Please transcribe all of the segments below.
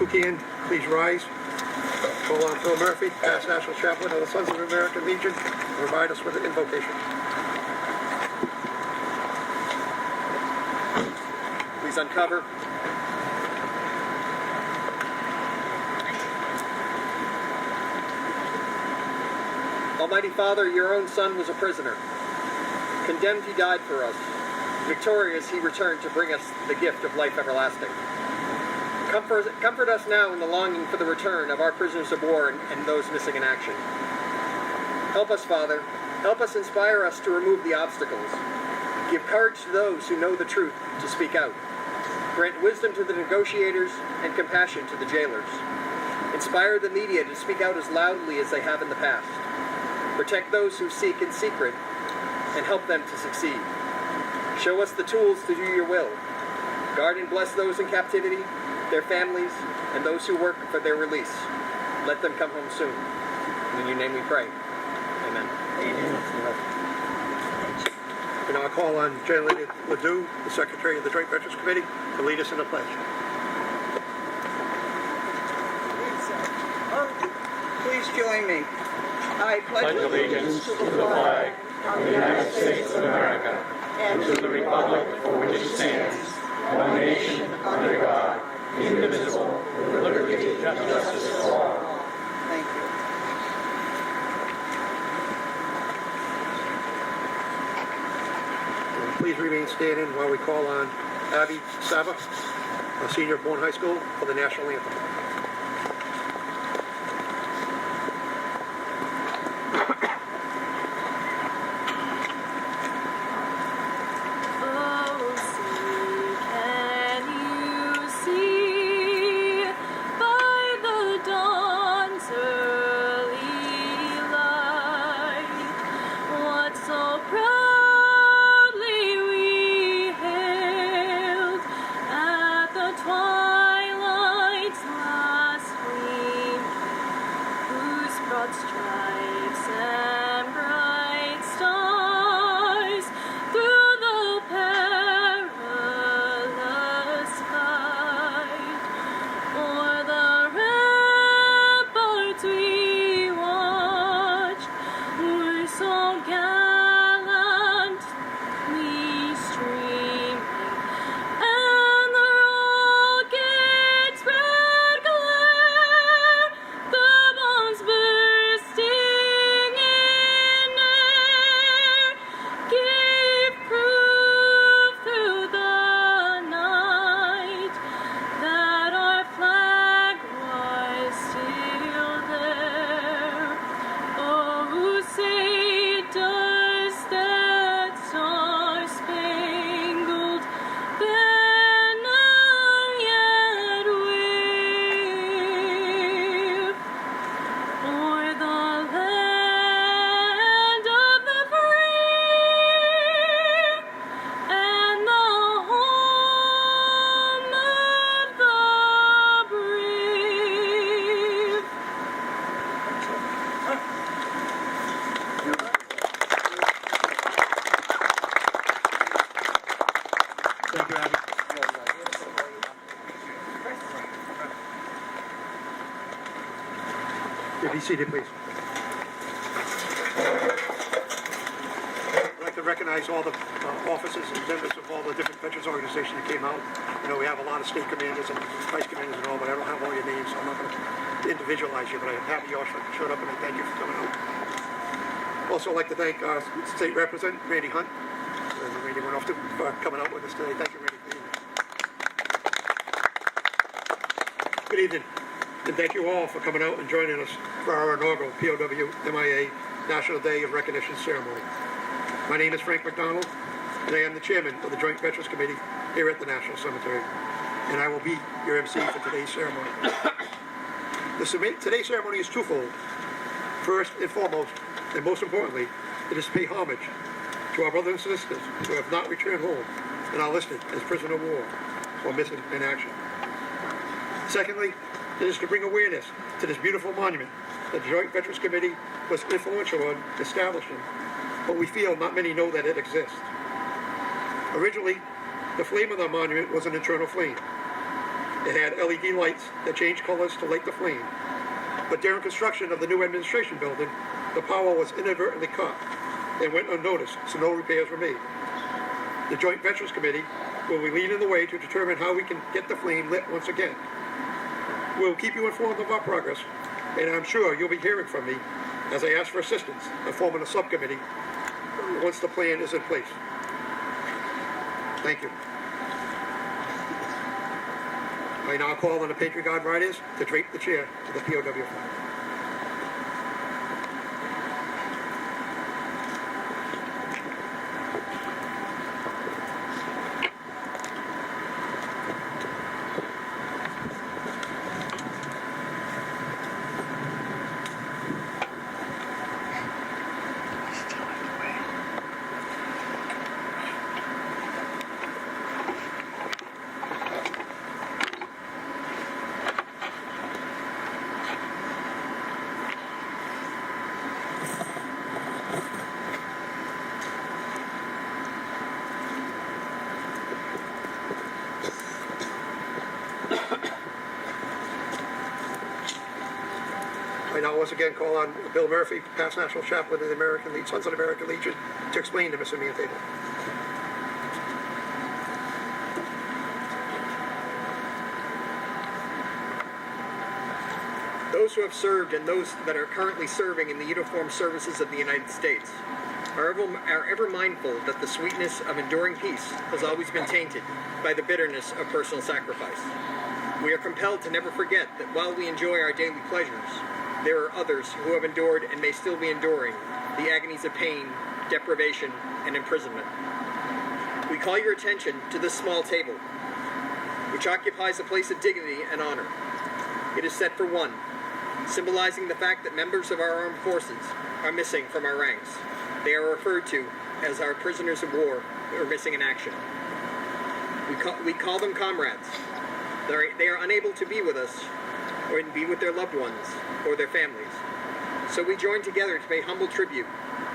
who can, please rise. Call on Phil Murphy, past National Chaplain of the Sons of the American Legion, to provide us with an invocation. Please uncover. Almighty Father, your own Son was a prisoner. Condemned, he died for us. Victorious, he returned to bring us the gift of life everlasting. Comfort us now in the longing for the return of our prisoners of war and those missing in action. Help us, Father. Help us, inspire us to remove the obstacles. Give courage to those who know the truth to speak out. Grant wisdom to the negotiators and compassion to the jailers. Inspire the media to speak out as loudly as they have in the past. Protect those who seek in secret and help them to succeed. Show us the tools to do your will. Guard and bless those in captivity, their families, and those who work for their release. Let them come home soon. In your name we pray. Amen. And I'll call on General Lady Ledoux, the Secretary of the Joint Veterans Committee, to lead us in the pledge. Please join me. I pledge allegiance to the flag of the United States of America and to the republic for which it stands, one nation, under God, indivisible, with liberty and justice for all. Thank you. Please remain standing while we call on Abby Saba, a senior at Bourne High School, for the national anthem. Be seated, please. I'd like to recognize all the officers and members of all the different veterans organizations that came out. You know, we have a lot of state commanders and vice commanders and all, but I don't have all your names, so I'm not going to individualize you, but I'm happy you all showed up, and I thank you for coming out. Also, I'd like to thank our State Representative, Randy Hunt. Randy went off for coming out with us today. Thank you, Randy, for being here. Good evening. And thank you all for coming out and joining us for our inaugural POW MIA National Day of Recognition ceremony. My name is Frank McDonald, and I am the chairman of the Joint Veterans Committee here at the National Cemetery, and I will be your MC for today's ceremony. Today's ceremony is twofold. First and foremost, and most importantly, it is to pay homage to our brothers and sisters who have not returned home and are listed as prisoner of war or missing in action. Secondly, it is to bring awareness to this beautiful monument that the Joint Veterans Committee was influential in establishing, but we feel not many know that it exists. Originally, the flame of the monument was an internal flame. It had LED lights that changed colors to light the flame. But during construction of the new administration building, the power was inadvertently cut and went unnoticed, so no repairs were made. The Joint Veterans Committee will be leading the way to determine how we can get the flame lit once again. We'll keep you informed of our progress, and I'm sure you'll be hearing from me as I ask for assistance in forming a subcommittee once the plan is in place. Thank you. I now call on the Patriot Guard Riders to drape the chair to the POW flag. I now once again call on Bill Murphy, past National Chaplain of the American Legion, Sons of the American Legion, to explain to Mr. Mantable. Those who have served and those that are currently serving in the uniformed services of the United States are ever mindful that the sweetness of enduring peace has always been tainted by the bitterness of personal sacrifice. We are compelled to never forget that while we enjoy our daily pleasures, there are others who have endured and may still be enduring the agonies of pain, deprivation, and imprisonment. We call your attention to this small table, which occupies a place of dignity and honor. It is set for one, symbolizing the fact that members of our armed forces are missing from our ranks. They are referred to as our prisoners of war or missing in action. We call them comrades. They are unable to be with us or be with their loved ones or their families. So we join together to pay humble tribute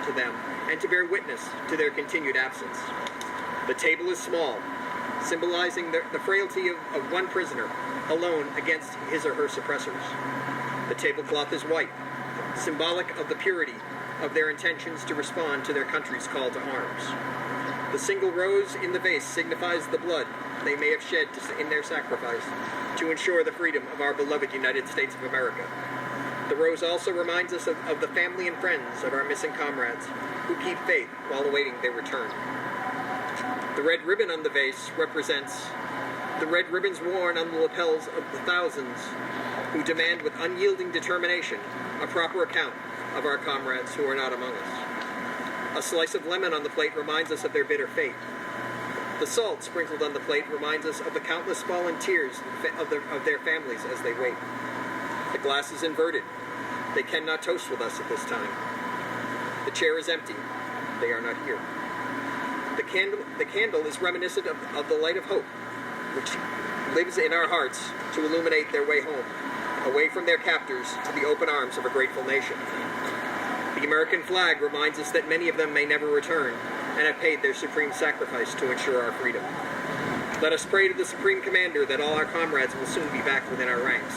to them and to bear witness to their continued absence. The table is small, symbolizing the frailty of one prisoner alone against his or her suppressors. The tablecloth is white, symbolic of the purity of their intentions to respond to their country's call to arms. The single rose in the vase signifies the blood they may have shed in their sacrifice to ensure the freedom of our beloved United States of America. The rose also reminds us of the family and friends of our missing comrades who keep faith while awaiting their return. The red ribbon on the vase represents the red ribbons worn on the lapels of the thousands who demand with unyielding determination a proper account of our comrades who are not among us. A slice of lemon on the plate reminds us of their bitter fate. The salt sprinkled on the plate reminds us of the countless fallen tears of their families as they wait. The glass is inverted. They cannot toast with us at this time. The chair is empty. They are not here. The candle is reminiscent of the light of hope, which lives in our hearts to illuminate their way home, away from their captors to the open arms of a grateful nation. The American flag reminds us that many of them may never return and have paid their supreme sacrifice to ensure our freedom. Let us pray to the Supreme Commander that all our comrades will soon be back within our ranks.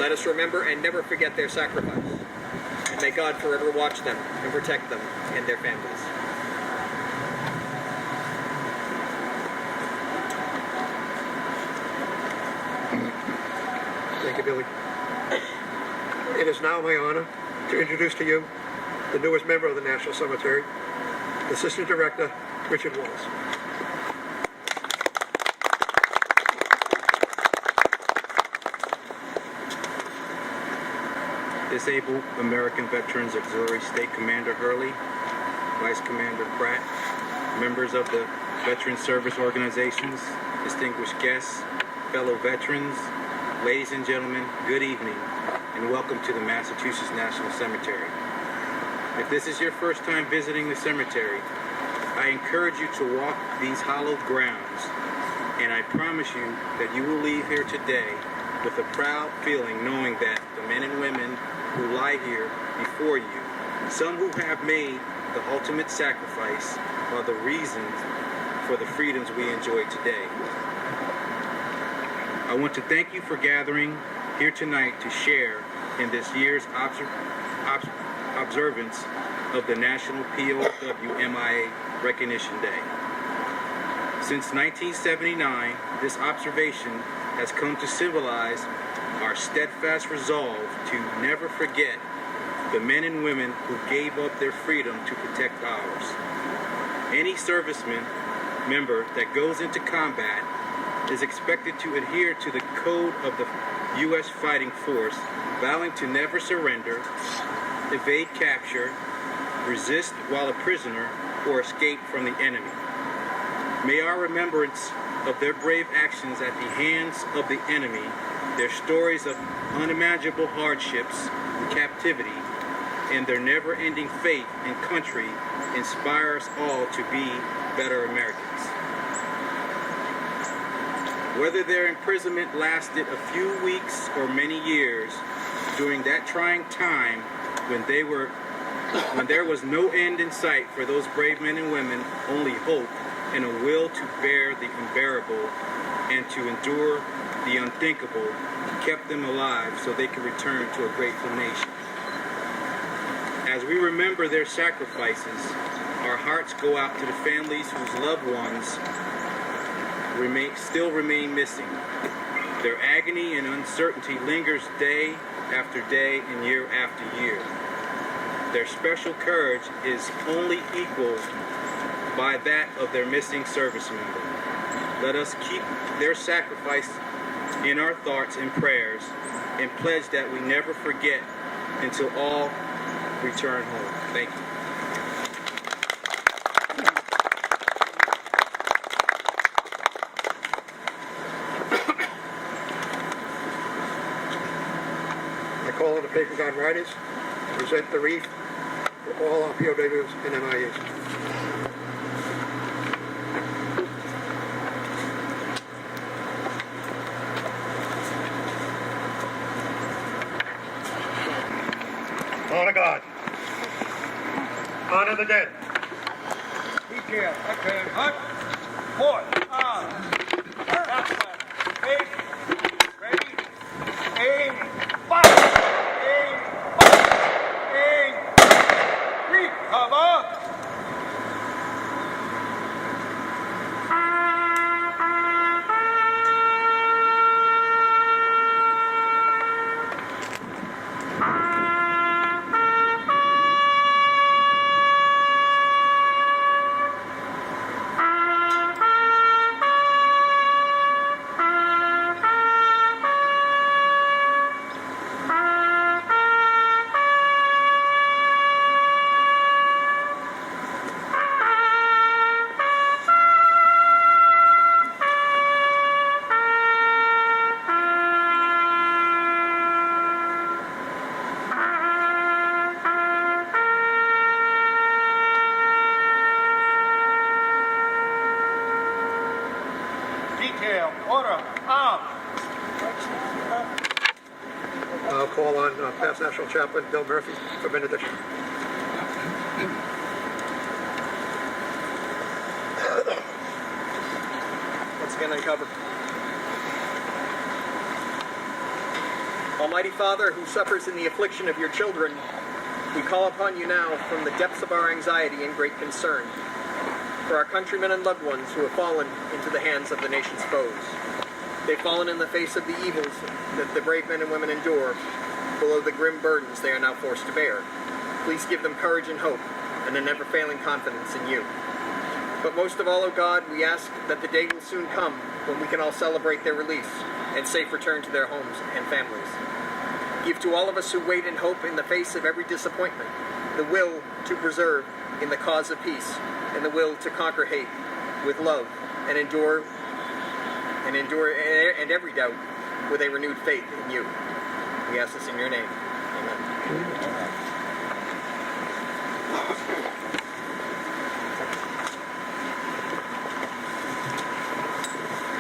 Let us remember and never forget their sacrifice. And may God forever watch them and protect them and their families. Thank you, Billy. It is now my honor to introduce to you the newest member of the National Cemetery, Assistant Director, Richard Wallace. Disabled American Veterans Auxiliary State Commander Hurley, Vice Commander Pratt, members of the Veteran Service Organizations, distinguished guests, fellow veterans, ladies and gentlemen, good evening, and welcome to the Massachusetts National Cemetery. If this is your first time visiting the cemetery, I encourage you to walk these hallowed grounds, and I promise you that you will leave here today with a proud feeling knowing that the men and women who lie here before you, some who have made the ultimate sacrifice, are the reasons for the freedoms we enjoy today. I want to thank you for gathering here tonight to share in this year's observance of the National POW MIA Recognition Day. Since 1979, this observation has come to symbolize our steadfast resolve to never forget the men and women who gave up their freedom to protect ours. Any serviceman member that goes into combat is expected to adhere to the code of the U.S. Fighting Force, vowing to never surrender, evade capture, resist while a prisoner, or escape from the enemy. May our remembrance of their brave actions at the hands of the enemy, their stories of unimaginable hardships and captivity, and their never-ending faith in country inspire us all to be better Americans. Whether their imprisonment lasted a few weeks or many years, during that trying time when there was no end in sight for those brave men and women, only hope and a will to bear the unbearable and to endure the unthinkable kept them alive so they could return to a grateful nation. As we remember their sacrifices, our hearts go out to the families whose loved ones still remain missing. Their agony and uncertainty lingers day after day and year after year. Their special courage is only equaled by that of their missing service member. Let us keep their sacrifice in our thoughts and prayers and pledge that we never forget until all return home. Thank you. I call on the Paper Gun Riders to present the wreath for all our POWs and MIAs. Honor God. Honor the dead. Detail, okay, hut, port, on, eight, ready, aim, fire, aim, fire, aim, recover. Detail, order, arm. I'll call on past National Chaplain Bill Murphy for benediction. Once again, uncover. Almighty Father, who suffers in the affliction of your children, we call upon you now from the depths of our anxiety and great concern for our countrymen and loved ones who have fallen into the hands of the nation's foes. They've fallen in the face of the evils that the brave men and women endure below the grim burdens they are now forced to bear. Please give them courage and hope and a never-failing confidence in you. But most of all, O God, we ask that the day will soon come when we can all celebrate their release and safe return to their homes and families. Give to all of us who wait in hope in the face of every disappointment the will to preserve in the cause of peace and the will to conquer hate with love and endure every doubt with a renewed faith in you. We ask this in your name. Amen.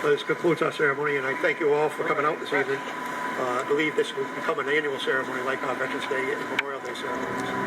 This concludes our ceremony, and I thank you all for coming out this evening. I believe this will become an annual ceremony like our Veterans Day and Memorial Day ceremonies.